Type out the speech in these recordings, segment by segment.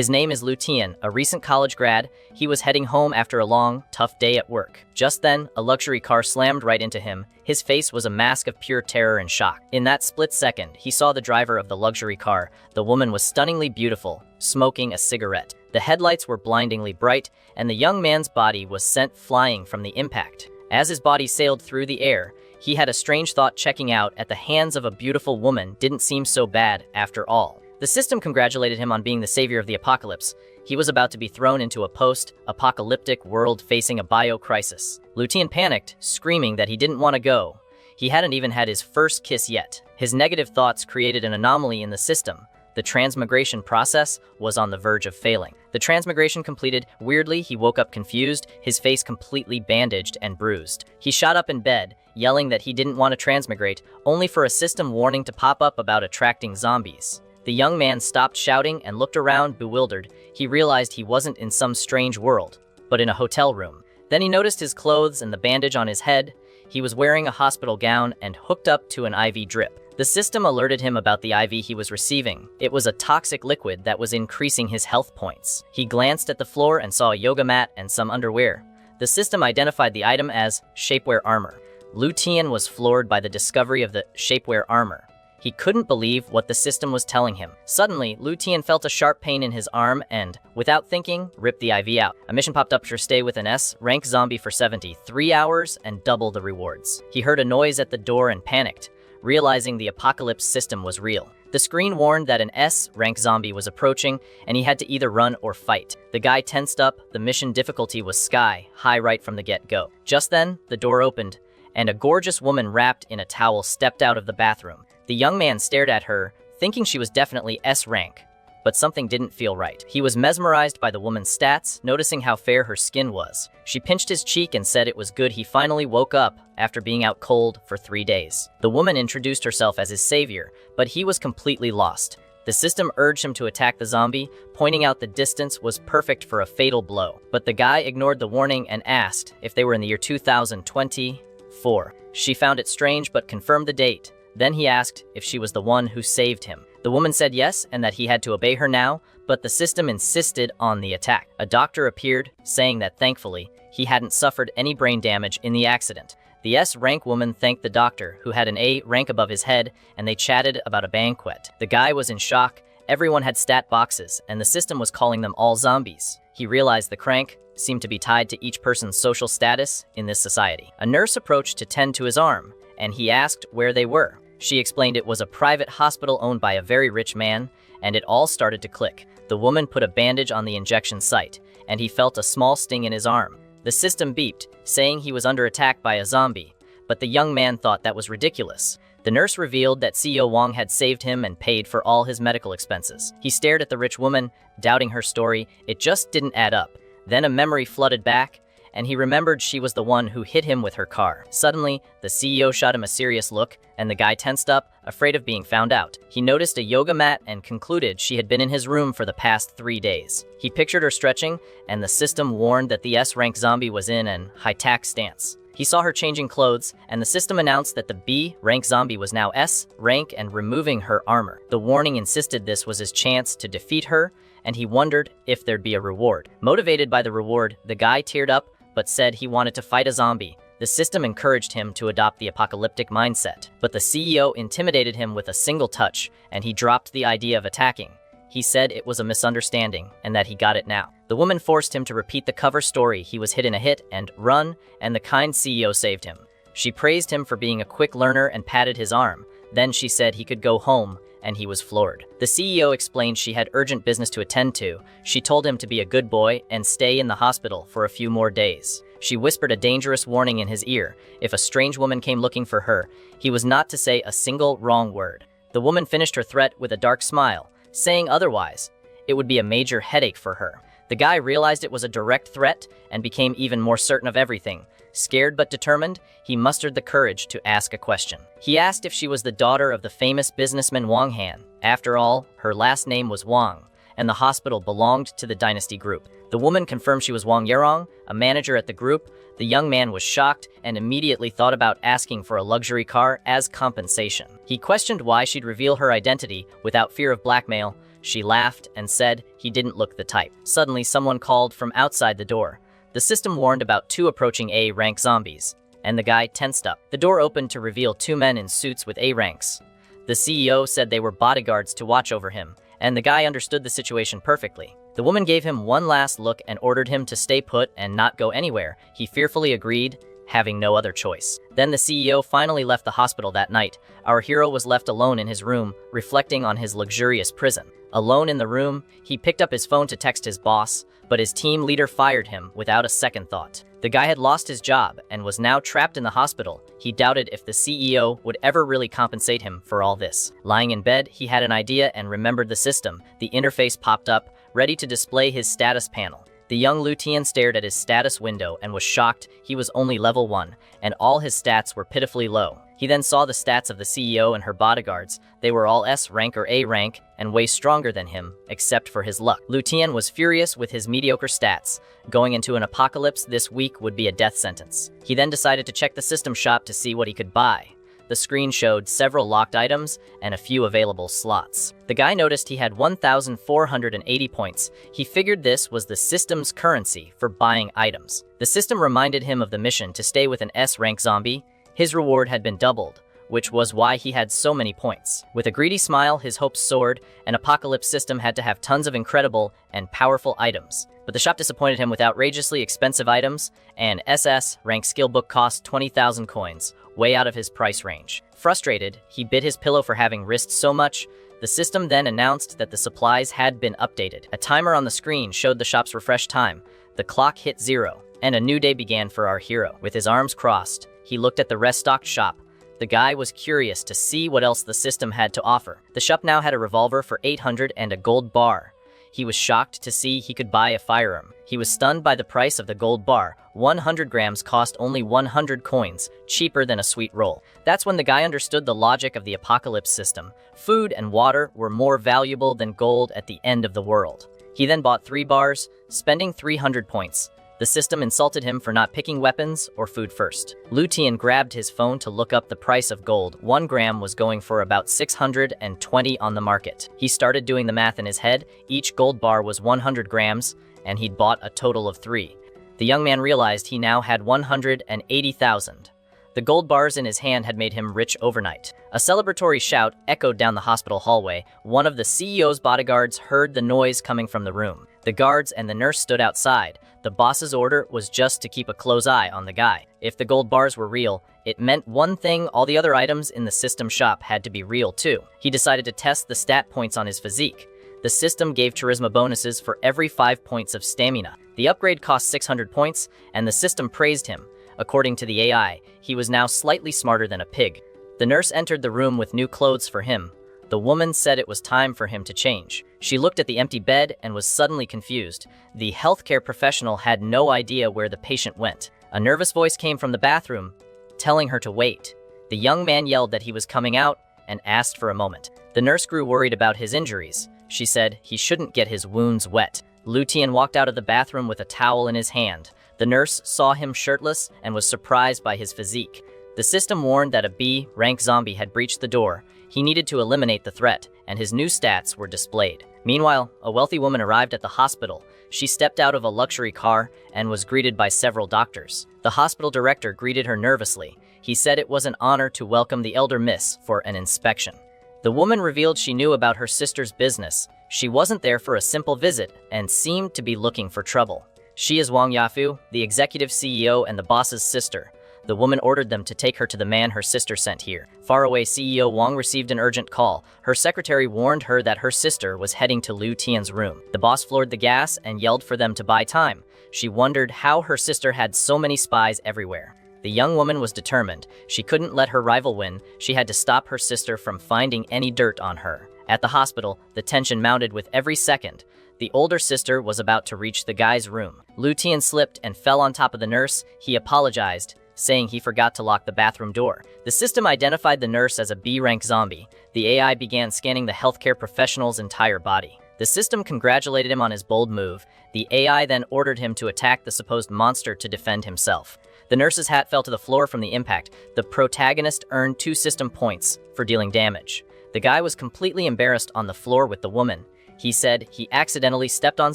His name is Lu Tian, a recent college grad. He was heading home after a long, tough day at work. Just then, a luxury car slammed right into him. His face was a mask of pure terror and shock. In that split second, he saw the driver of the luxury car. The woman was stunningly beautiful, smoking a cigarette. The headlights were blindingly bright, and the young man's body was sent flying from the impact. As his body sailed through the air, he had a strange thought: checking out at the hands of a beautiful woman didn't seem so bad after all. The system congratulated him on being the savior of the apocalypse. He was about to be thrown into a post-apocalyptic world facing a bio-crisis. Lu Tian panicked, screaming that he didn't want to go. He hadn't even had his first kiss yet. His negative thoughts created an anomaly in the system. The transmigration process was on the verge of failing. The transmigration completed. Weirdly, he woke up confused, his face completely bandaged and bruised. He shot up in bed, yelling that he didn't want to transmigrate, only for a system warning to pop up about attracting zombies. The young man stopped shouting and looked around, bewildered. He realized he wasn't in some strange world, but in a hotel room. Then he noticed his clothes and the bandage on his head. He was wearing a hospital gown and hooked up to an IV drip. The system alerted him about the IV he was receiving. It was a toxic liquid that was increasing his health points. He glanced at the floor and saw a yoga mat and some underwear. The system identified the item as shapewear armor. Lu Tian was floored by the discovery of the shapewear armor. He couldn't believe what the system was telling him. Suddenly, Lu Tian felt a sharp pain in his arm and, without thinking, ripped the IV out. A mission popped up for stay with an S-rank zombie for 73 hours and double the rewards. He heard a noise at the door and panicked, realizing the apocalypse system was real. The screen warned that an S-rank zombie was approaching, and he had to either run or fight. The guy tensed up. The mission difficulty was sky high right from the get-go. Just then, the door opened, and a gorgeous woman wrapped in a towel stepped out of the bathroom. The young man stared at her, thinking she was definitely S-rank, but something didn't feel right. He was mesmerized by the woman's stats, noticing how fair her skin was. She pinched his cheek and said it was good he finally woke up after being out cold for 3 days. The woman introduced herself as his savior, but he was completely lost. The system urged him to attack the zombie, pointing out the distance was perfect for a fatal blow. But the guy ignored the warning and asked if they were in the year 2024. She found it strange but confirmed the date. Then he asked if she was the one who saved him. The woman said yes, and that he had to obey her now, but the system insisted on the attack. A doctor appeared, saying that thankfully, he hadn't suffered any brain damage in the accident. The S-rank woman thanked the doctor, who had an A rank above his head, and they chatted about a banquet. The guy was in shock. Everyone had stat boxes, and the system was calling them all zombies. He realized the crank seemed to be tied to each person's social status in this society. A nurse approached to tend to his arm, and he asked where they were. She explained it was a private hospital owned by a very rich man, and it all started to click. The woman put a bandage on the injection site, and he felt a small sting in his arm. The system beeped, saying he was under attack by a zombie, but the young man thought that was ridiculous. The nurse revealed that CEO Wang had saved him and paid for all his medical expenses. He stared at the rich woman, doubting her story. It just didn't add up. Then a memory flooded back, and he remembered she was the one who hit him with her car. Suddenly, the CEO shot him a serious look, and the guy tensed up, afraid of being found out. He noticed a yoga mat and concluded she had been in his room for the past 3 days. He pictured her stretching, and the system warned that the S-rank zombie was in an high-tack stance. He saw her changing clothes, and the system announced that the B-rank zombie was now S-rank and removing her armor. The warning insisted this was his chance to defeat her, and he wondered if there'd be a reward. Motivated by the reward, the guy teared up, but said he wanted to fight a zombie. The system encouraged him to adopt the apocalyptic mindset, but the CEO intimidated him with a single touch, and he dropped the idea of attacking. He said it was a misunderstanding, and that he got it now. The woman forced him to repeat the cover story. He was hit in a hit and run, and the kind CEO saved him. She praised him for being a quick learner and patted his arm. Then she said he could go home, and he was floored. The CEO explained she had urgent business to attend to. She told him to be a good boy and stay in the hospital for a few more days. She whispered a dangerous warning in his ear. If a strange woman came looking for her, he was not to say a single wrong word. The woman finished her threat with a dark smile, saying otherwise, it would be a major headache for her. The guy realized it was a direct threat and became even more certain of everything. Scared but determined, he mustered the courage to ask a question. He asked if she was the daughter of the famous businessman Wang Han. After all, her last name was Wang, and the hospital belonged to the Dynasty Group. The woman confirmed she was Wang Yarong, a manager at the group. The young man was shocked and immediately thought about asking for a luxury car as compensation. He questioned why she'd reveal her identity without fear of blackmail. She laughed and said he didn't look the type. Suddenly, someone called from outside the door. The system warned about 2 approaching A-rank zombies, and the guy tensed up. The door opened to reveal 2 men in suits with A ranks. The CEO said they were bodyguards to watch over him, and the guy understood the situation perfectly. The woman gave him one last look and ordered him to stay put and not go anywhere. He fearfully agreed, having no other choice. Then the CEO finally left the hospital that night. Our hero was left alone in his room, reflecting on his luxurious prison. Alone in the room, he picked up his phone to text his boss, but his team leader fired him without a second thought. The guy had lost his job and was now trapped in the hospital. He doubted if the CEO would ever really compensate him for all this. Lying in bed, he had an idea and remembered the system. The interface popped up, ready to display his status panel. The young Lu Tian stared at his status window and was shocked. He was only level 1, and all his stats were pitifully low. He then saw the stats of the CEO and her bodyguards. They were all S rank or A rank and way stronger than him, except for his luck. Lu Tian was furious with his mediocre stats. Going into an apocalypse this week would be a death sentence. He then decided to check the system shop to see what he could buy. The screen showed several locked items and a few available slots. The guy noticed he had 1,480 points. He figured this was the system's currency for buying items. The system reminded him of the mission to stay with an S-rank zombie. His reward had been doubled, which was why he had so many points. With a greedy smile, his hopes soared. An apocalypse system had to have tons of incredible and powerful items. But the shop disappointed him with outrageously expensive items. An SS rank skill book cost 20,000 coins, way out of his price range. Frustrated, he bit his pillow for having risked so much. The system then announced that the supplies had been updated. A timer on the screen showed the shop's refresh time. The clock hit 0, and a new day began for our hero. With his arms crossed, he looked at the restocked shop. The guy was curious to see what else the system had to offer. The shop now had a revolver for 800 and a gold bar. He was shocked to see he could buy a firearm. He was stunned by the price of the gold bar. 100 grams cost only 100 coins, cheaper than a sweet roll. That's when the guy understood the logic of the apocalypse system. Food and water were more valuable than gold at the end of the world. He then bought 3 bars, spending 300 points. The system insulted him for not picking weapons or food first. Lu Tian grabbed his phone to look up the price of gold. 1 gram was going for about 620 on the market. He started doing the math in his head. Each gold bar was 100 grams, and he'd bought a total of 3. The young man realized he now had 180,000. The gold bars in his hand had made him rich overnight. A celebratory shout echoed down the hospital hallway. One of the CEO's bodyguards heard the noise coming from the room. The guards and the nurse stood outside. The boss's order was just to keep a close eye on the guy. If the gold bars were real, it meant one thing: all the other items in the system shop had to be real too. He decided to test the stat points on his physique. The system gave charisma bonuses for every 5 points of stamina. The upgrade cost 600 points, and the system praised him. According to the AI, he was now slightly smarter than a pig. The nurse entered the room with new clothes for him. The woman said it was time for him to change. She looked at the empty bed and was suddenly confused. The healthcare professional had no idea where the patient went. A nervous voice came from the bathroom, telling her to wait. The young man yelled that he was coming out and asked for a moment. The nurse grew worried about his injuries. She said he shouldn't get his wounds wet. Lu Tian walked out of the bathroom with a towel in his hand. The nurse saw him shirtless and was surprised by his physique. The system warned that a B-rank zombie had breached the door. He needed to eliminate the threat, and his new stats were displayed. Meanwhile, a wealthy woman arrived at the hospital. She stepped out of a luxury car and was greeted by several doctors. The hospital director greeted her nervously. He said it was an honor to welcome the elder miss for an inspection. The woman revealed she knew about her sister's business. She wasn't there for a simple visit and seemed to be looking for trouble. She is Wang Yafu, the executive CEO and the boss's sister. The woman ordered them to take her to the man her sister sent here. Faraway CEO Wang received an urgent call. Her secretary warned her that her sister was heading to Lu Tian's room. The boss floored the gas and yelled for them to buy time. She wondered how her sister had so many spies everywhere. The young woman was determined. She couldn't let her rival win. She had to stop her sister from finding any dirt on her. At the hospital, the tension mounted with every second. The older sister was about to reach the guy's room. Lu Tian slipped and fell on top of the nurse. He apologized, saying he forgot to lock the bathroom door. The system identified the nurse as a B-rank zombie. The AI began scanning the healthcare professional's entire body. The system congratulated him on his bold move. The AI then ordered him to attack the supposed monster to defend himself. The nurse's hat fell to the floor from the impact. The protagonist earned 2 system points for dealing damage. The guy was completely embarrassed on the floor with the woman. He said he accidentally stepped on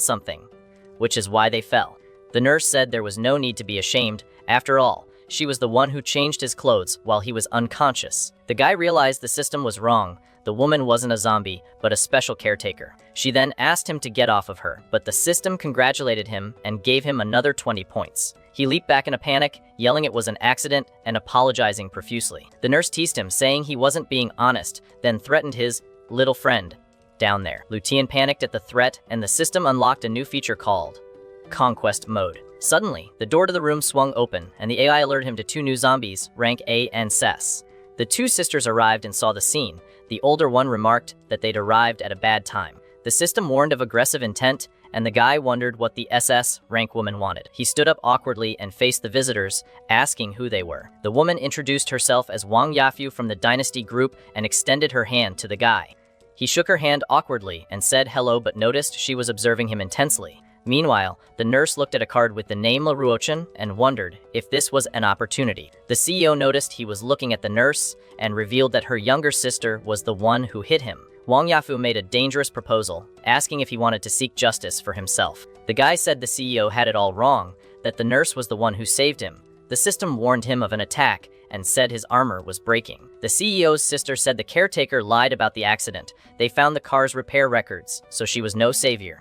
something, which is why they fell. The nurse said there was no need to be ashamed. After all, she was the one who changed his clothes while he was unconscious. The guy realized the system was wrong. The woman wasn't a zombie, but a special caretaker. She then asked him to get off of her, but the system congratulated him and gave him another 20 points. He leaped back in a panic, yelling it was an accident and apologizing profusely. The nurse teased him, saying he wasn't being honest, then threatened his little friend down there. Lutian panicked at the threat, and the system unlocked a new feature called Conquest Mode. Suddenly, the door to the room swung open, and the AI alerted him to two new zombies, rank A and SS. The two sisters arrived and saw the scene. The older one remarked that they'd arrived at a bad time. The system warned of aggressive intent, and the guy wondered what the SS rank woman wanted. He stood up awkwardly and faced the visitors, asking who they were. The woman introduced herself as Wang Yafu from the Dynasty group and extended her hand to the guy. He shook her hand awkwardly and said hello, but noticed she was observing him intensely. Meanwhile, the nurse looked at a card with the name Laruochan and wondered if this was an opportunity. The CEO noticed he was looking at the nurse and revealed that her younger sister was the one who hit him. Wang Yafu made a dangerous proposal, asking if he wanted to seek justice for himself. The guy said the CEO had it all wrong, that the nurse was the one who saved him. The system warned him of an attack and said his armor was breaking. The CEO's sister said the caretaker lied about the accident. They found the car's repair records, so she was no savior.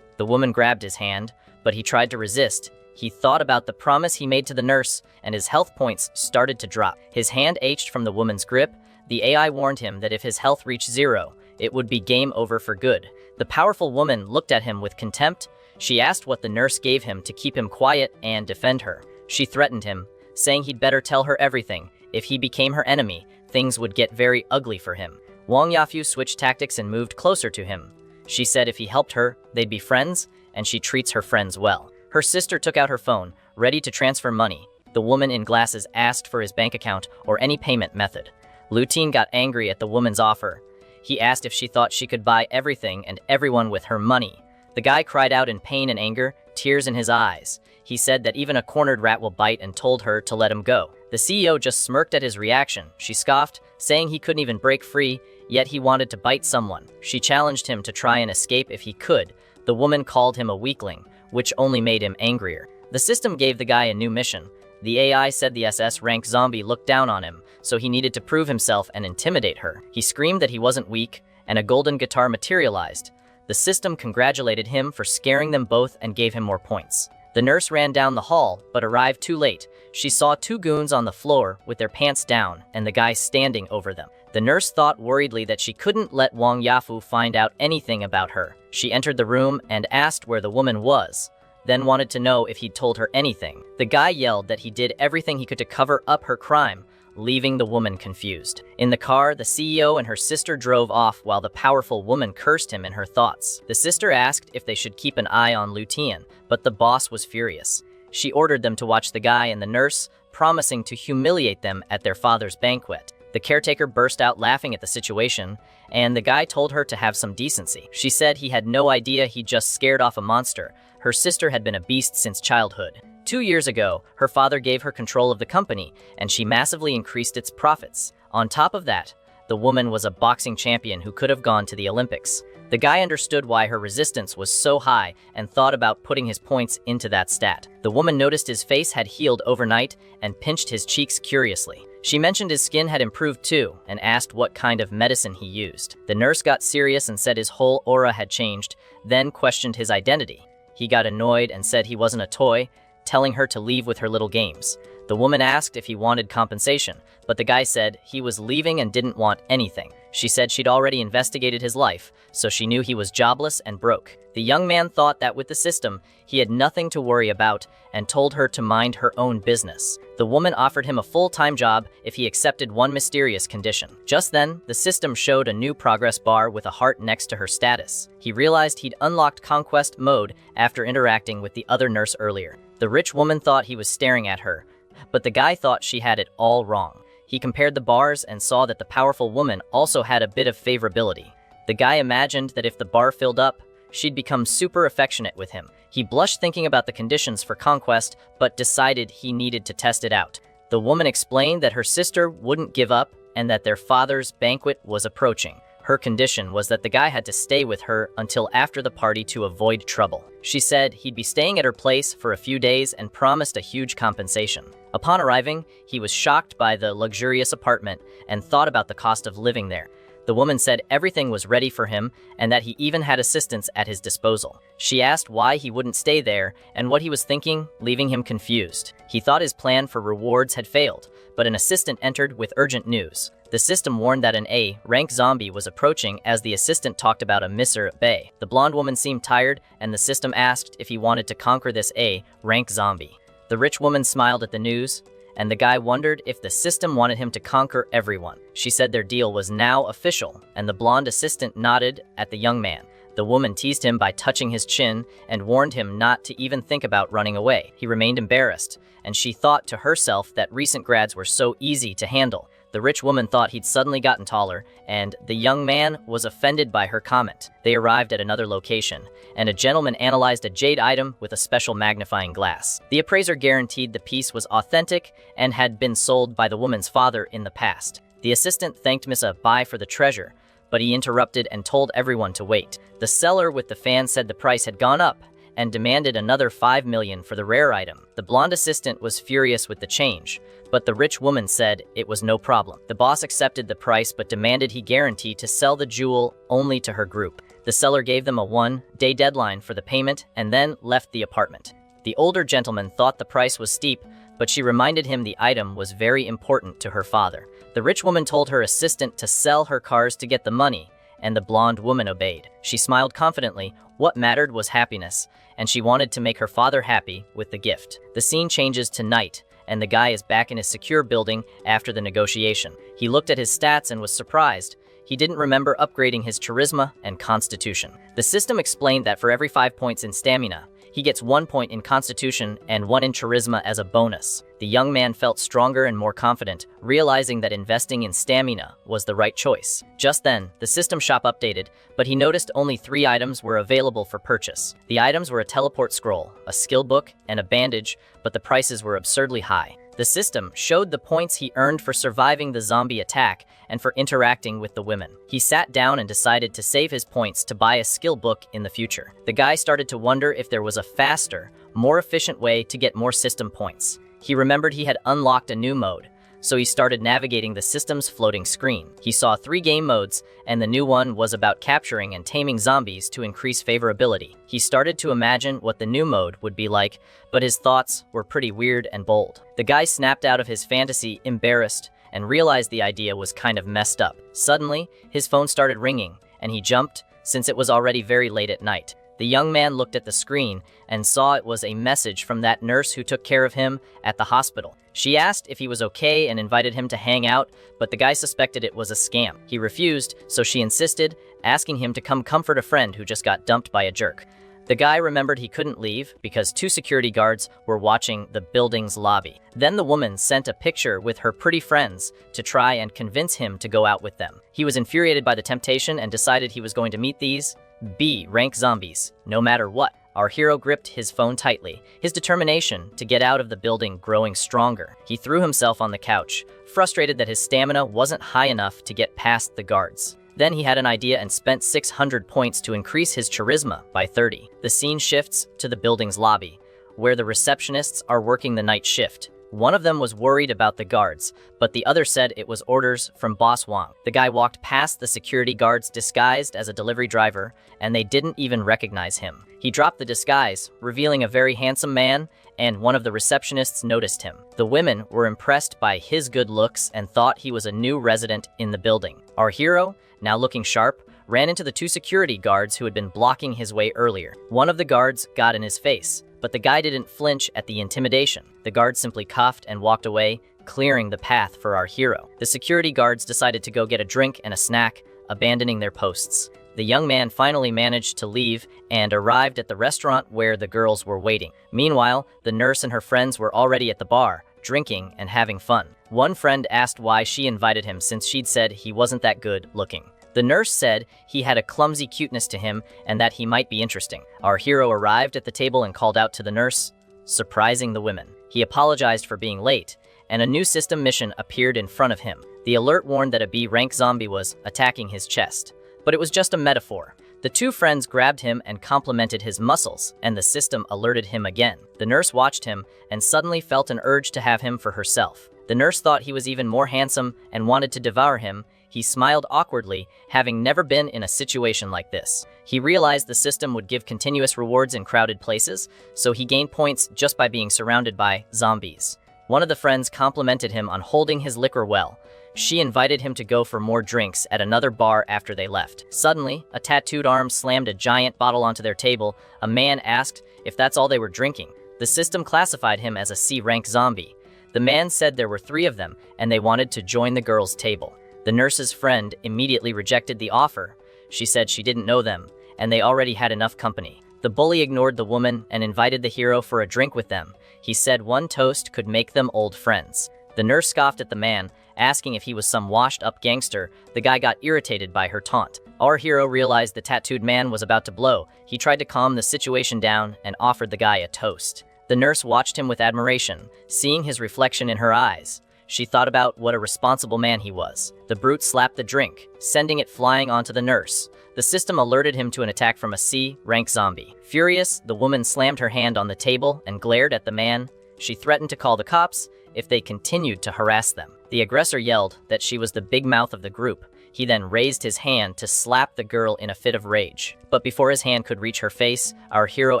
The woman grabbed his hand, but he tried to resist. He thought about the promise he made to the nurse, and his health points started to drop. His hand ached from the woman's grip. The AI warned him that if his health reached 0, it would be game over for good. The powerful woman looked at him with contempt. She asked what the nurse gave him to keep him quiet and defend her. She threatened him, saying he'd better tell her everything. If he became her enemy, things would get very ugly for him. Wang Yafu switched tactics and moved closer to him. She said if he helped her, they'd be friends, and she treats her friends well. Her sister took out her phone, ready to transfer money. The woman in glasses asked for his bank account or any payment method. Lutine got angry at the woman's offer. He asked if she thought she could buy everything and everyone with her money. The guy cried out in pain and anger, tears in his eyes. He said that even a cornered rat will bite and told her to let him go. The CEO just smirked at his reaction. She scoffed, saying he couldn't even break free, yet he wanted to bite someone. She challenged him to try and escape if he could. The woman called him a weakling, which only made him angrier. The system gave the guy a new mission. The AI said the SS rank zombie looked down on him, so he needed to prove himself and intimidate her. He screamed that he wasn't weak, and a golden guitar materialized. The system congratulated him for scaring them both and gave him more points. The nurse ran down the hall, but arrived too late. She saw two goons on the floor with their pants down and the guy standing over them. The nurse thought worriedly that she couldn't let Wang Yafu find out anything about her. She entered the room and asked where the woman was, then wanted to know if he'd told her anything. The guy yelled that he did everything he could to cover up her crime, leaving the woman confused. In the car, the CEO and her sister drove off while the powerful woman cursed him in her thoughts. The sister asked if they should keep an eye on Lutian, but the boss was furious. She ordered them to watch the guy and the nurse, promising to humiliate them at their father's banquet. The caretaker burst out laughing at the situation, and the guy told her to have some decency. She said he had no idea he just scared off a monster. Her sister had been a beast since childhood. 2 years ago, her father gave her control of the company, and she massively increased its profits. On top of that, the woman was a boxing champion who could have gone to the Olympics. The guy understood why her resistance was so high and thought about putting his points into that stat. The woman noticed his face had healed overnight and pinched his cheeks curiously. She mentioned his skin had improved too and asked what kind of medicine he used. The nurse got serious and said his whole aura had changed, then questioned his identity. He got annoyed and said he wasn't a toy, telling her to leave with her little games. The woman asked if he wanted compensation, but the guy said he was leaving and didn't want anything. She said she'd already investigated his life, so she knew he was jobless and broke. The young man thought that with the system, he had nothing to worry about and told her to mind her own business. The woman offered him a full-time job if he accepted one mysterious condition. Just then, the system showed a new progress bar with a heart next to her status. He realized he'd unlocked Conquest Mode after interacting with the other nurse earlier. The rich woman thought he was staring at her, but the guy thought she had it all wrong. He compared the bars and saw that the powerful woman also had a bit of favorability. The guy imagined that if the bar filled up, she'd become super affectionate with him. He blushed thinking about the conditions for conquest, but decided he needed to test it out. The woman explained that her sister wouldn't give up and that their father's banquet was approaching. Her condition was that the guy had to stay with her until after the party to avoid trouble. She said he'd be staying at her place for a few days and promised a huge compensation. Upon arriving, he was shocked by the luxurious apartment and thought about the cost of living there. The woman said everything was ready for him and that he even had assistants at his disposal. She asked why he wouldn't stay there and what he was thinking, leaving him confused. He thought his plan for rewards had failed, but an assistant entered with urgent news. The system warned that an A-rank zombie was approaching as the assistant talked about a Mr. Bay. The blonde woman seemed tired, and the system asked if he wanted to conquer this A-rank zombie. The rich woman smiled at the news, and the guy wondered if the system wanted him to conquer everyone. She said their deal was now official, and the blonde assistant nodded at the young man. The woman teased him by touching his chin and warned him not to even think about running away. He remained embarrassed, and she thought to herself that recent grads were so easy to handle. The rich woman thought he'd suddenly gotten taller, and the young man was offended by her comment. They arrived at another location, and a gentleman analyzed a jade item with a special magnifying glass. The appraiser guaranteed the piece was authentic and had been sold by the woman's father in the past. The assistant thanked Miss Bai for the treasure, but he interrupted and told everyone to wait. The seller with the fan said the price had gone up and demanded another 5 million for the rare item. The blonde assistant was furious with the change, but the rich woman said it was no problem. The boss accepted the price but demanded he guarantee to sell the jewel only to her group. The seller gave them a one-day deadline for the payment and then left the apartment. The older gentleman thought the price was steep, but she reminded him the item was very important to her father. The rich woman told her assistant to sell her cars to get the money, and the blonde woman obeyed. She smiled confidently. What mattered was happiness, and she wanted to make her father happy with the gift. The scene changes to night, and the guy is back in his secure building after the negotiation. He looked at his stats and was surprised. He didn't remember upgrading his charisma and constitution. The system explained that for every 5 points in stamina, he gets 1 point in constitution and 1 in charisma as a bonus. The young man felt stronger and more confident, realizing that investing in stamina was the right choice. Just then, the system shop updated, but he noticed only 3 items were available for purchase. The items were a teleport scroll, a skill book, and a bandage, but the prices were absurdly high. The system showed the points he earned for surviving the zombie attack and for interacting with the women. He sat down and decided to save his points to buy a skill book in the future. The guy started to wonder if there was a faster, more efficient way to get more system points. He remembered he had unlocked a new mode, so he started navigating the system's floating screen. He saw 3 game modes, and the new one was about capturing and taming zombies to increase favorability. He started to imagine what the new mode would be like, but his thoughts were pretty weird and bold. The guy snapped out of his fantasy, embarrassed, and realized the idea was kind of messed up. Suddenly, his phone started ringing, and he jumped, since it was already very late at night. The young man looked at the screen and saw it was a message from that nurse who took care of him at the hospital. She asked if he was okay and invited him to hang out, but the guy suspected it was a scam. He refused, so she insisted, asking him to come comfort a friend who just got dumped by a jerk. The guy remembered he couldn't leave because 2 security guards were watching the building's lobby. Then the woman sent a picture with her pretty friends to try and convince him to go out with them. He was infuriated by the temptation and decided he was going to meet these B-rank zombies, no matter what. Our hero gripped his phone tightly, his determination to get out of the building growing stronger. He threw himself on the couch, frustrated that his stamina wasn't high enough to get past the guards. Then he had an idea and spent 600 points to increase his charisma by 30. The scene shifts to the building's lobby, where the receptionists are working the night shift. One of them was worried about the guards, but the other said it was orders from Boss Wang. The guy walked past the security guards disguised as a delivery driver, and they didn't even recognize him. He dropped the disguise, revealing a very handsome man, and one of the receptionists noticed him. The women were impressed by his good looks and thought he was a new resident in the building. Our hero, now looking sharp, ran into the 2 security guards who had been blocking his way earlier. One of the guards got in his face, but the guy didn't flinch at the intimidation. The guard simply coughed and walked away, clearing the path for our hero. The security guards decided to go get a drink and a snack, abandoning their posts. The young man finally managed to leave and arrived at the restaurant where the girls were waiting. Meanwhile, the nurse and her friends were already at the bar, drinking and having fun. One friend asked why she invited him since she'd said he wasn't that good looking. The nurse said he had a clumsy cuteness to him and that he might be interesting. Our hero arrived at the table and called out to the nurse, surprising the women. He apologized for being late and a new system mission appeared in front of him. The alert warned that a B-rank zombie was attacking his chest. But it was just a metaphor. The two friends grabbed him and complimented his muscles, and the system alerted him again. The nurse watched him and suddenly felt an urge to have him for herself. The nurse thought he was even more handsome and wanted to devour him. He smiled awkwardly, having never been in a situation like this. He realized the system would give continuous rewards in crowded places, so he gained points just by being surrounded by zombies. One of the friends complimented him on holding his liquor well. She invited him to go for more drinks at another bar after they left. Suddenly, a tattooed arm slammed a giant bottle onto their table. A man asked if that's all they were drinking. The system classified him as a C-rank zombie. The man said there were 3 of them, and they wanted to join the girls' table. The nurse's friend immediately rejected the offer. She said she didn't know them, and they already had enough company. The bully ignored the woman and invited the hero for a drink with them. He said one toast could make them old friends. The nurse scoffed at the man, asking if he was some washed-up gangster. The guy got irritated by her taunt. Our hero realized the tattooed man was about to blow. He tried to calm the situation down and offered the guy a toast. The nurse watched him with admiration, seeing his reflection in her eyes. She thought about what a responsible man he was. The brute slapped the drink, sending it flying onto the nurse. The system alerted him to an attack from a C-rank zombie. Furious, the woman slammed her hand on the table and glared at the man. She threatened to call the cops if they continued to harass them. The aggressor yelled that she was the big mouth of the group. He then raised his hand to slap the girl in a fit of rage. But before his hand could reach her face, our hero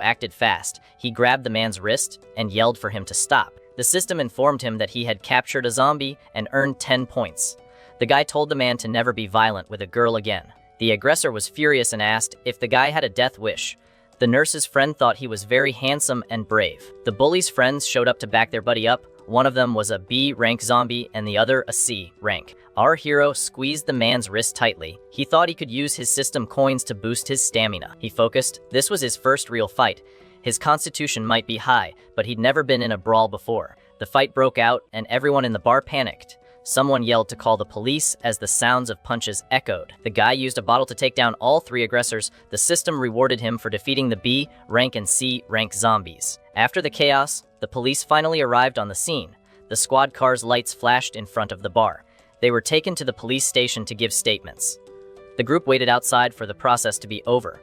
acted fast. He grabbed the man's wrist and yelled for him to stop. The system informed him that he had captured a zombie and earned 10 points. The guy told the man to never be violent with a girl again. The aggressor was furious and asked if the guy had a death wish. The nurse's friend thought he was very handsome and brave. The bully's friends showed up to back their buddy up. One of them was a B-rank zombie and the other a C-rank. Our hero squeezed the man's wrist tightly. He thought he could use his system coins to boost his stamina. He focused. This was his first real fight. His constitution might be high, but he'd never been in a brawl before. The fight broke out and everyone in the bar panicked. Someone yelled to call the police as the sounds of punches echoed. The guy used a bottle to take down all 3 aggressors. The system rewarded him for defeating the B-rank and C-rank zombies. After the chaos, the police finally arrived on the scene. The squad car's lights flashed in front of the bar. They were taken to the police station to give statements. The group waited outside for the process to be over.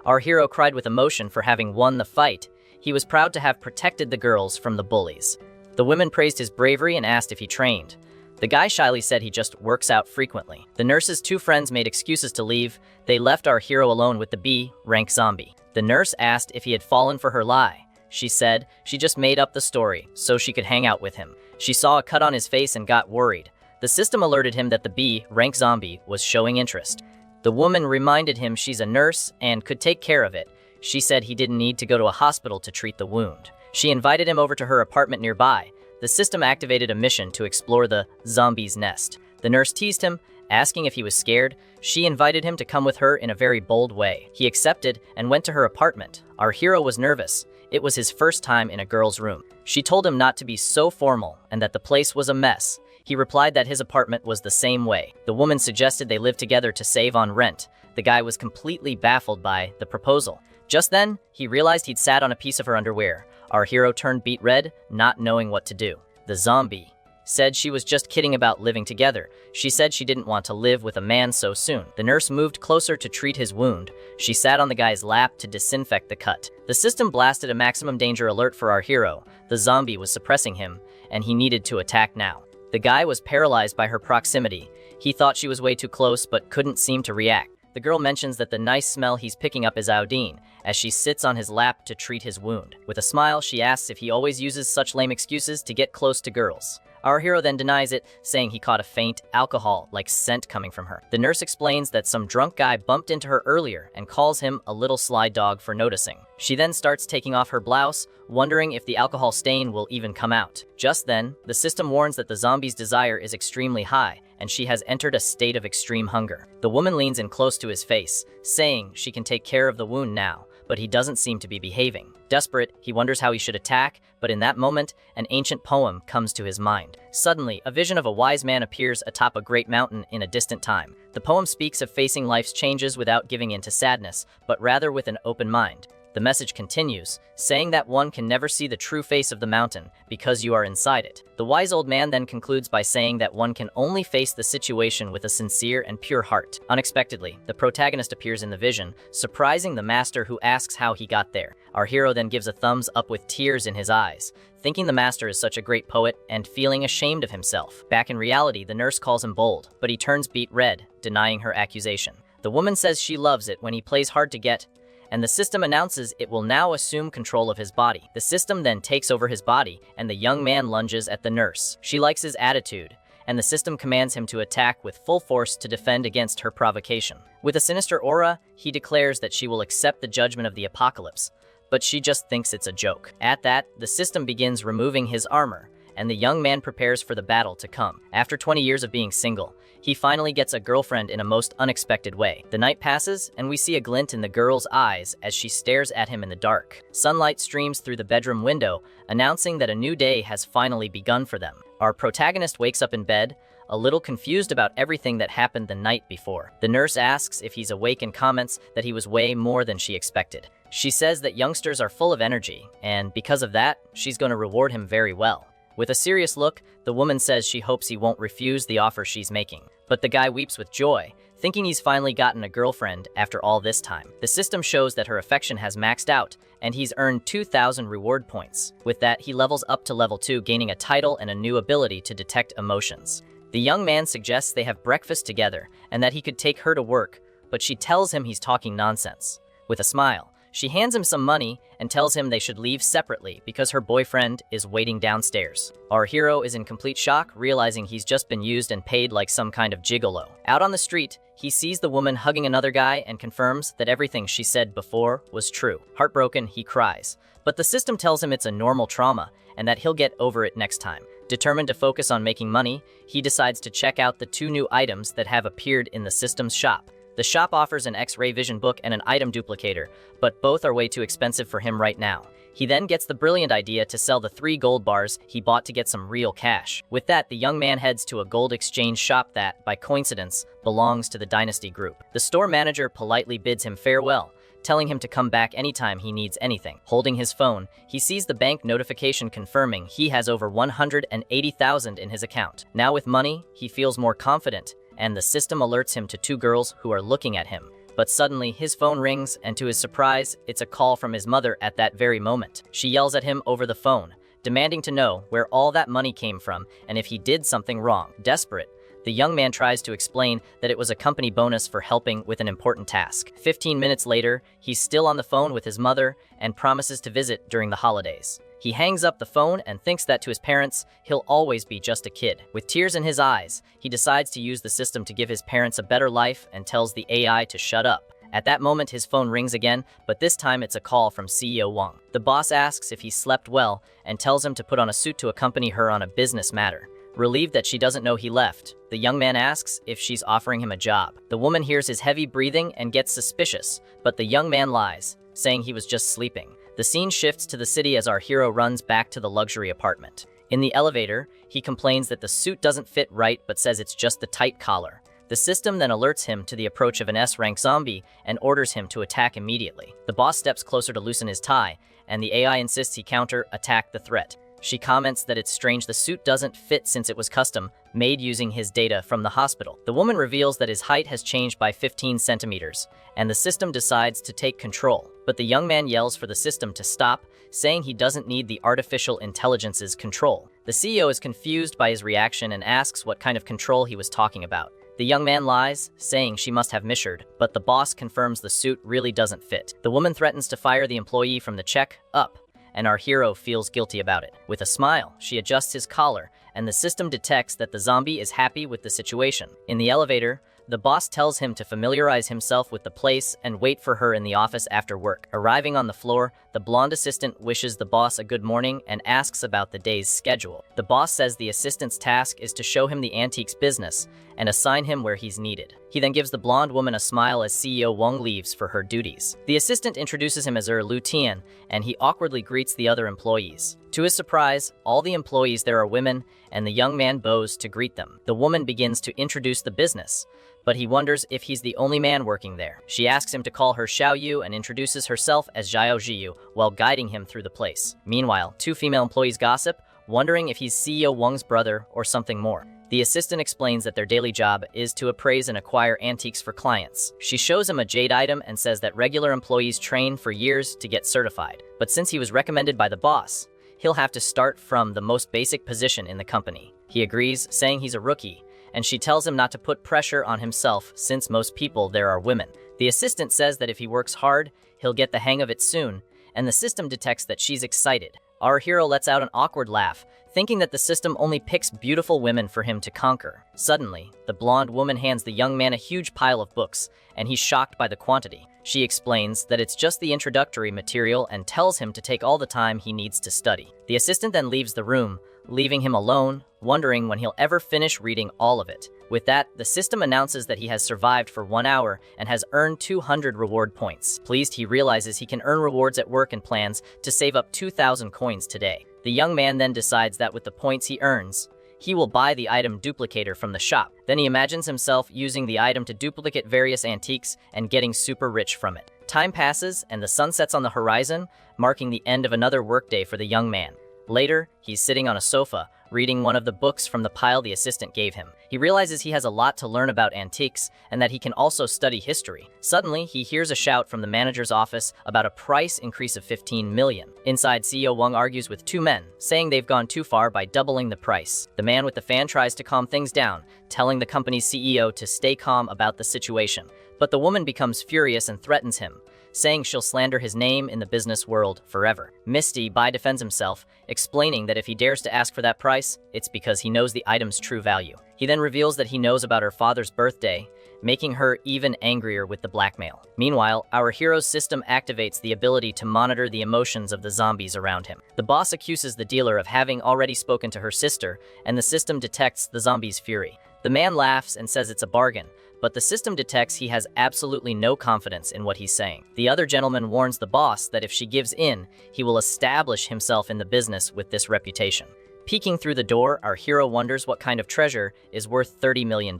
Our hero cried with emotion for having won the fight. He was proud to have protected the girls from the bullies. The women praised his bravery and asked if he trained. The guy shyly said he just works out frequently. The nurse's 2 friends made excuses to leave. They left our hero alone with the B-rank zombie. The nurse asked if he had fallen for her lie. She said she just made up the story so she could hang out with him. She saw a cut on his face and got worried. The system alerted him that the B-rank zombie was showing interest. The woman reminded him she's a nurse and could take care of it. She said he didn't need to go to a hospital to treat the wound. She invited him over to her apartment nearby. The system activated a mission to explore the zombie's nest. The nurse teased him, asking if he was scared. She invited him to come with her in a very bold way. He accepted and went to her apartment. Our hero was nervous. It was his first time in a girl's room. She told him not to be so formal and that the place was a mess. He replied that his apartment was the same way. The woman suggested they live together to save on rent. The guy was completely baffled by the proposal. Just then, he realized he'd sat on a piece of her underwear. Our hero turned beet red, not knowing what to do. The zombie said she was just kidding about living together. She said she didn't want to live with a man so soon. The nurse moved closer to treat his wound. She sat on the guy's lap to disinfect the cut. The system blasted a maximum danger alert for our hero. The zombie was suppressing him, and he needed to attack now. The guy was paralyzed by her proximity. He thought she was way too close, but couldn't seem to react. The girl mentions that the nice smell he's picking up is iodine, as she sits on his lap to treat his wound. With a smile, she asks if he always uses such lame excuses to get close to girls. Our hero then denies it, saying he caught a faint, alcohol-like scent coming from her. The nurse explains that some drunk guy bumped into her earlier and calls him a little sly dog for noticing. She then starts taking off her blouse, wondering if the alcohol stain will even come out. Just then, the system warns that the zombie's desire is extremely high, and she has entered a state of extreme hunger. The woman leans in close to his face, saying she can take care of the wound now, but he doesn't seem to be behaving. Desperate, he wonders how he should attack, but in that moment, an ancient poem comes to his mind. Suddenly, a vision of a wise man appears atop a great mountain in a distant time. The poem speaks of facing life's changes without giving in to sadness, but rather with an open mind. The message continues, saying that one can never see the true face of the mountain because you are inside it. The wise old man then concludes by saying that one can only face the situation with a sincere and pure heart. Unexpectedly, the protagonist appears in the vision, surprising the master, who asks how he got there. Our hero then gives a thumbs up with tears in his eyes, thinking the master is such a great poet and feeling ashamed of himself. Back in reality, the nurse calls him bold, but he turns beet red, denying her accusation. The woman says she loves it when he plays hard to get, and the system announces it will now assume control of his body. The system then takes over his body, and the young man lunges at the nurse. She likes his attitude, and the system commands him to attack with full force to defend against her provocation. With a sinister aura, he declares that she will accept the judgment of the apocalypse, but she just thinks it's a joke. At that, the system begins removing his armor, and the young man prepares for the battle to come. After 20 years of being single, he finally gets a girlfriend in a most unexpected way. The night passes, and we see a glint in the girl's eyes as she stares at him in the dark. Sunlight streams through the bedroom window, announcing that a new day has finally begun for them. Our protagonist wakes up in bed, a little confused about everything that happened the night before. The nurse asks if he's awake and comments that he was way more than she expected. She says that youngsters are full of energy, and because of that, she's going to reward him very well. With a serious look, the woman says she hopes he won't refuse the offer she's making. But the guy weeps with joy, thinking he's finally gotten a girlfriend after all this time. The system shows that her affection has maxed out, and he's earned 2,000 reward points. With that, he levels up to level 2, gaining a title and a new ability to detect emotions. The young man suggests they have breakfast together, and that he could take her to work, but she tells him he's talking nonsense. With a smile, she hands him some money and tells him they should leave separately because her boyfriend is waiting downstairs. Our hero is in complete shock, realizing he's just been used and paid like some kind of gigolo. Out on the street, he sees the woman hugging another guy and confirms that everything she said before was true. Heartbroken, he cries, but the system tells him it's a normal trauma and that he'll get over it next time. Determined to focus on making money, he decides to check out the 2 new items that have appeared in the system's shop. The shop offers an X-ray vision book and an item duplicator, but both are way too expensive for him right now. He then gets the brilliant idea to sell the 3 gold bars he bought to get some real cash. With that, the young man heads to a gold exchange shop that, by coincidence, belongs to the Dynasty Group. The store manager politely bids him farewell, telling him to come back anytime he needs anything. Holding his phone, he sees the bank notification confirming he has over 180,000 in his account. Now with money, he feels more confident, and the system alerts him to 2 girls who are looking at him. But suddenly, his phone rings, and to his surprise, it's a call from his mother at that very moment. She yells at him over the phone, demanding to know where all that money came from and if he did something wrong. Desperate, the young man tries to explain that it was a company bonus for helping with an important task. 15 minutes later, he's still on the phone with his mother and promises to visit during the holidays. He hangs up the phone and thinks that to his parents, he'll always be just a kid. With tears in his eyes, he decides to use the system to give his parents a better life and tells the AI to shut up. At that moment, his phone rings again, but this time it's a call from CEO Wang. The boss asks if he slept well and tells him to put on a suit to accompany her on a business matter. Relieved that she doesn't know he left, the young man asks if she's offering him a job. The woman hears his heavy breathing and gets suspicious, but the young man lies, saying he was just sleeping. The scene shifts to the city as our hero runs back to the luxury apartment. In the elevator, he complains that the suit doesn't fit right but says it's just the tight collar. The system then alerts him to the approach of an S-rank zombie and orders him to attack immediately. The boss steps closer to loosen his tie, and the AI insists he counter-attack the threat. She comments that it's strange the suit doesn't fit since it was custom, made using his data from the hospital. The woman reveals that his height has changed by 15 centimeters, and the system decides to take control. But the young man yells for the system to stop, saying he doesn't need the artificial intelligence's control. The CEO is confused by his reaction and asks what kind of control he was talking about. The young man lies, saying she must have misheard, but the boss confirms the suit really doesn't fit. The woman threatens to fire the employee from the check-up, and our hero feels guilty about it. With a smile, she adjusts his collar, and the system detects that the zombie is happy with the situation. In the elevator, the boss tells him to familiarize himself with the place and wait for her in the office after work. Arriving on the floor, the blonde assistant wishes the boss a good morning and asks about the day's schedule. The boss says the assistant's task is to show him the antiques business, and assign him where he's needed. He then gives the blonde woman a smile as CEO Wang leaves for her duties. The assistant introduces him as Lu Tian, and he awkwardly greets the other employees. To his surprise, all the employees there are women, and the young man bows to greet them. The woman begins to introduce the business, but he wonders if he's the only man working there. She asks him to call her Xiao Yu and introduces herself as Zhao Jiyu while guiding him through the place. Meanwhile, two female employees gossip, wondering if he's CEO Wang's brother or something more. The assistant explains that their daily job is to appraise and acquire antiques for clients. She shows him a jade item and says that regular employees train for years to get certified. But since he was recommended by the boss, he'll have to start from the most basic position in the company. He agrees, saying he's a rookie, and she tells him not to put pressure on himself since most people there are women. The assistant says that if he works hard, he'll get the hang of it soon, and the system detects that she's excited. Our hero lets out an awkward laugh, thinking that the system only picks beautiful women for him to conquer. Suddenly, the blonde woman hands the young man a huge pile of books, and he's shocked by the quantity. She explains that it's just the introductory material and tells him to take all the time he needs to study. The assistant then leaves the room, leaving him alone, wondering when he'll ever finish reading all of it. With that, the system announces that he has survived for 1 hour and has earned 200 reward points. Pleased, he realizes he can earn rewards at work and plans to save up 2,000 coins today. The young man then decides that with the points he earns, he will buy the item duplicator from the shop. Then he imagines himself using the item to duplicate various antiques and getting super rich from it. Time passes and the sun sets on the horizon, marking the end of another workday for the young man. Later, he's sitting on a sofa, reading one of the books from the pile the assistant gave him. He realizes he has a lot to learn about antiques and that he can also study history. Suddenly, he hears a shout from the manager's office about a price increase of 15 million. Inside, CEO Wang argues with two men, saying they've gone too far by doubling the price. The man with the fan tries to calm things down, telling the company's CEO to stay calm about the situation. But the woman becomes furious and threatens him, saying she'll slander his name in the business world forever. Misty Bai defends himself, explaining that if he dares to ask for that price, it's because he knows the item's true value. He then reveals that he knows about her father's birthday, making her even angrier with the blackmail. Meanwhile, our hero's system activates the ability to monitor the emotions of the zombies around him. The boss accuses the dealer of having already spoken to her sister, and the system detects the zombie's fury. The man laughs and says it's a bargain, but the system detects he has absolutely no confidence in what he's saying. The other gentleman warns the boss that if she gives in, he will establish himself in the business with this reputation. Peeking through the door, our hero wonders what kind of treasure is worth $30 million.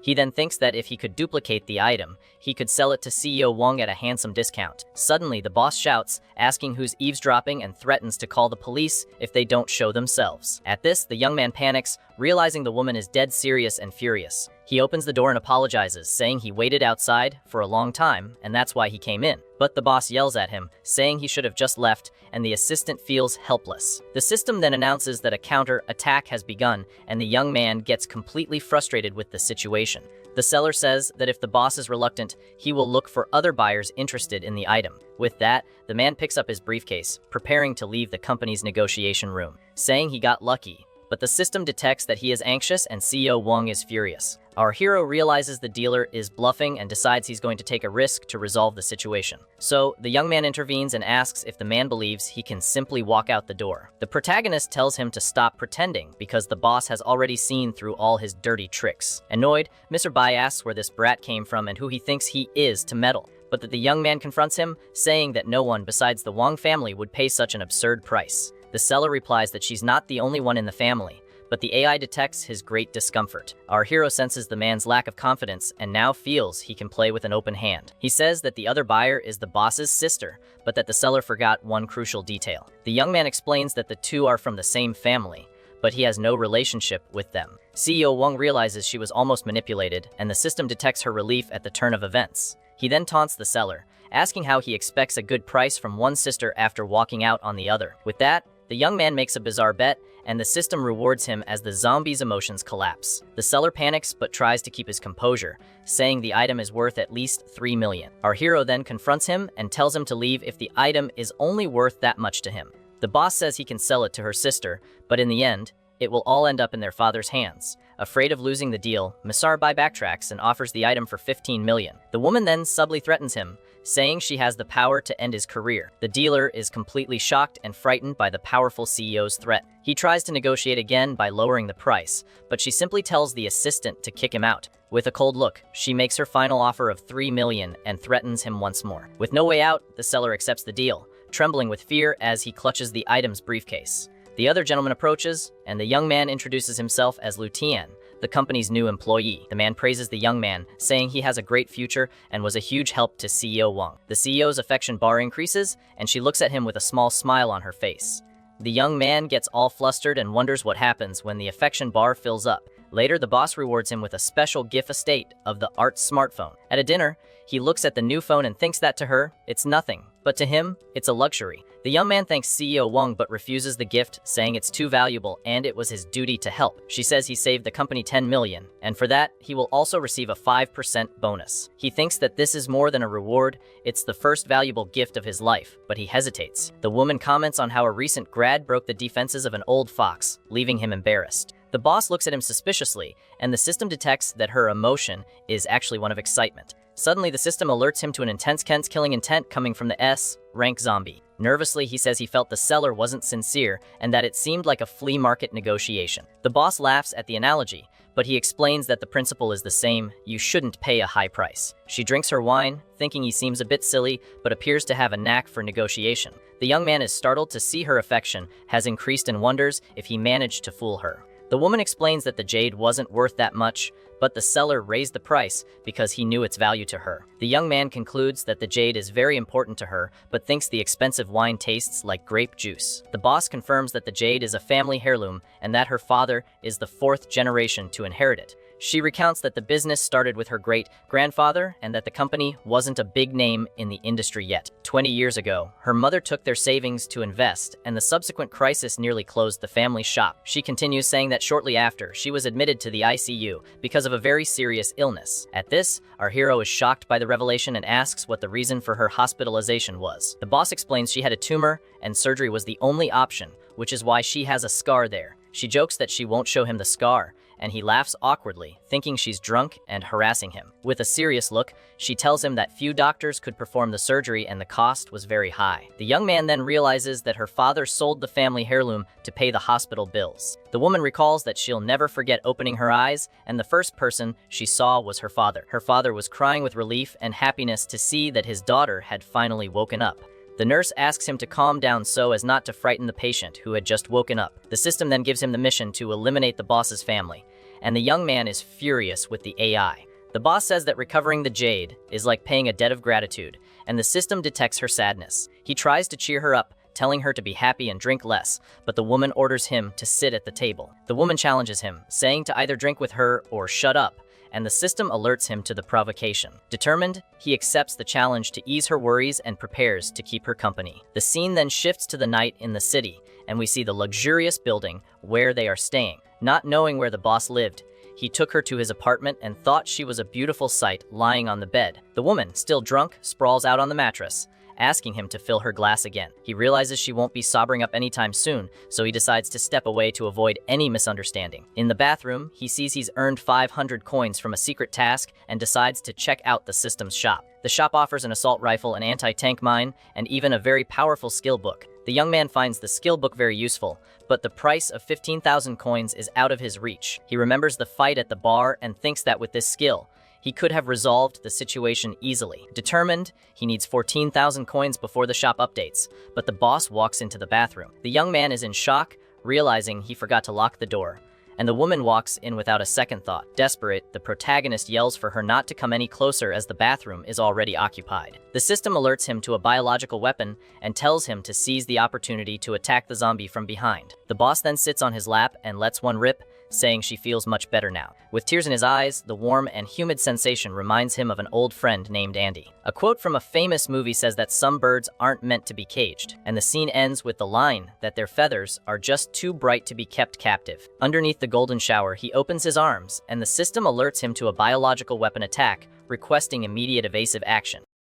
He then thinks that if he could duplicate the item, he could sell it to CEO Wang at a handsome discount. Suddenly, the boss shouts, asking who's eavesdropping and threatens to call the police if they don't show themselves. At this, the young man panics, realizing the woman is dead serious and furious. He opens the door and apologizes, saying he waited outside for a long time and that's why he came in. But the boss yells at him, saying he should have just left, and the assistant feels helpless. The system then announces that a counter-attack has begun, and the young man gets completely frustrated with the situation. The seller says that if the boss is reluctant, he will look for other buyers interested in the item. With that, the man picks up his briefcase, preparing to leave the company's negotiation room, saying he got lucky. But the system detects that he is anxious and CEO Wang is furious. Our hero realizes the dealer is bluffing and decides he's going to take a risk to resolve the situation. So, the young man intervenes and asks if the man believes he can simply walk out the door. The protagonist tells him to stop pretending because the boss has already seen through all his dirty tricks. Annoyed, Mr. Bai asks where this brat came from and who he thinks he is to meddle, but that the young man confronts him, saying that no one besides the Wang family would pay such an absurd price. The seller replies that she's not the only one in the family, but the AI detects his great discomfort. Our hero senses the man's lack of confidence and now feels he can play with an open hand. He says that the other buyer is the boss's sister, but that the seller forgot one crucial detail. The young man explains that the two are from the same family, but he has no relationship with them. CEO Wang realizes she was almost manipulated, and the system detects her relief at the turn of events. He then taunts the seller, asking how he expects a good price from one sister after walking out on the other. With that, the young man makes a bizarre bet, and the system rewards him as the zombie's emotions collapse. The seller panics but tries to keep his composure, saying the item is worth at least 3 million. Our hero then confronts him and tells him to leave if the item is only worth that much to him. The boss says he can sell it to her sister, but in the end, it will all end up in their father's hands. Afraid of losing the deal, Mr. Bai backtracks and offers the item for 15 million. The woman then subtly threatens him, saying she has the power to end his career. The dealer is completely shocked and frightened by the powerful CEO's threat. He tries to negotiate again by lowering the price, but she simply tells the assistant to kick him out. With a cold look, she makes her final offer of $3 million and threatens him once more. With no way out, the seller accepts the deal, trembling with fear as he clutches the item's briefcase. The other gentleman approaches, and the young man introduces himself as Lu Tian, the company's new employee. The man praises the young man, saying he has a great future and was a huge help to CEO Wang. The CEO's affection bar increases, and she looks at him with a small smile on her face. The young man gets all flustered and wonders what happens when the affection bar fills up. Later, the boss rewards him with a special gift estate of the Art smartphone. At a dinner, he looks at the new phone and thinks that to her, it's nothing, but to him, it's a luxury. The young man thanks CEO Wang but refuses the gift, saying it's too valuable and it was his duty to help. She says he saved the company $10 million, and for that, he will also receive a 5% bonus. He thinks that this is more than a reward, it's the first valuable gift of his life, but he hesitates. The woman comments on how a recent grad broke the defenses of an old fox, leaving him embarrassed. The boss looks at him suspiciously, and the system detects that her emotion is actually one of excitement. Suddenly, the system alerts him to an intense killing intent coming from the S-rank zombie. Nervously, he says he felt the seller wasn't sincere and that it seemed like a flea market negotiation. The boss laughs at the analogy, but he explains that the principle is the same: you shouldn't pay a high price. She drinks her wine, thinking he seems a bit silly, but appears to have a knack for negotiation. The young man is startled to see her affection has increased and wonders if he managed to fool her. The woman explains that the jade wasn't worth that much, but the seller raised the price because he knew its value to her. The young man concludes that the jade is very important to her, but thinks the expensive wine tastes like grape juice. The boss confirms that the jade is a family heirloom and that her father is the 4th generation to inherit it. She recounts that the business started with her great-grandfather and that the company wasn't a big name in the industry yet. 20 years ago, her mother took their savings to invest, and the subsequent crisis nearly closed the family shop. She continues, saying that shortly after, she was admitted to the ICU because of a very serious illness. At this, our hero is shocked by the revelation and asks what the reason for her hospitalization was. The boss explains she had a tumor and surgery was the only option, which is why she has a scar there. She jokes that she won't show him the scar, and he laughs awkwardly, thinking she's drunk and harassing him. With a serious look, she tells him that few doctors could perform the surgery and the cost was very high. The young man then realizes that her father sold the family heirloom to pay the hospital bills. The woman recalls that she'll never forget opening her eyes, and the first person she saw was her father. Her father was crying with relief and happiness to see that his daughter had finally woken up. The nurse asks him to calm down so as not to frighten the patient who had just woken up. The system then gives him the mission to eliminate the boss's family, and the young man is furious with the AI. The boss says that recovering the jade is like paying a debt of gratitude, and the system detects her sadness. He tries to cheer her up, telling her to be happy and drink less, but the woman orders him to sit at the table. The woman challenges him, saying to either drink with her or shut up, and the system alerts him to the provocation. Determined, he accepts the challenge to ease her worries and prepares to keep her company. The scene then shifts to the night in the city, and we see the luxurious building where they are staying. Not knowing where the boss lived, he took her to his apartment and thought she was a beautiful sight lying on the bed. The woman, still drunk, sprawls out on the mattress, asking him to fill her glass again. He realizes she won't be sobering up anytime soon, so he decides to step away to avoid any misunderstanding. In the bathroom, he sees he's earned 500 coins from a secret task and decides to check out the system's shop. The shop offers an assault rifle, an anti-tank mine, and even a very powerful skill book. The young man finds the skill book very useful, but the price of 15,000 coins is out of his reach. He remembers the fight at the bar and thinks that with this skill, he could have resolved the situation easily. Determined, he needs 14,000 coins before the shop updates, but the boss walks into the bathroom. The young man is in shock, realizing he forgot to lock the door, and the woman walks in without a second thought. Desperate, the protagonist yells for her not to come any closer as the bathroom is already occupied. The system alerts him to a biological weapon and tells him to seize the opportunity to attack the zombie from behind. The boss then sits on his lap and lets one rip, saying she feels much better now. With tears in his eyes, the warm and humid sensation reminds him of an old friend named Andy. A quote from a famous movie says that some birds aren't meant to be caged, and the scene ends with the line that their feathers are just too bright to be kept captive. Underneath the golden shower, he opens his arms, and the system alerts him to a biological weapon attack, requesting immediate evasive action.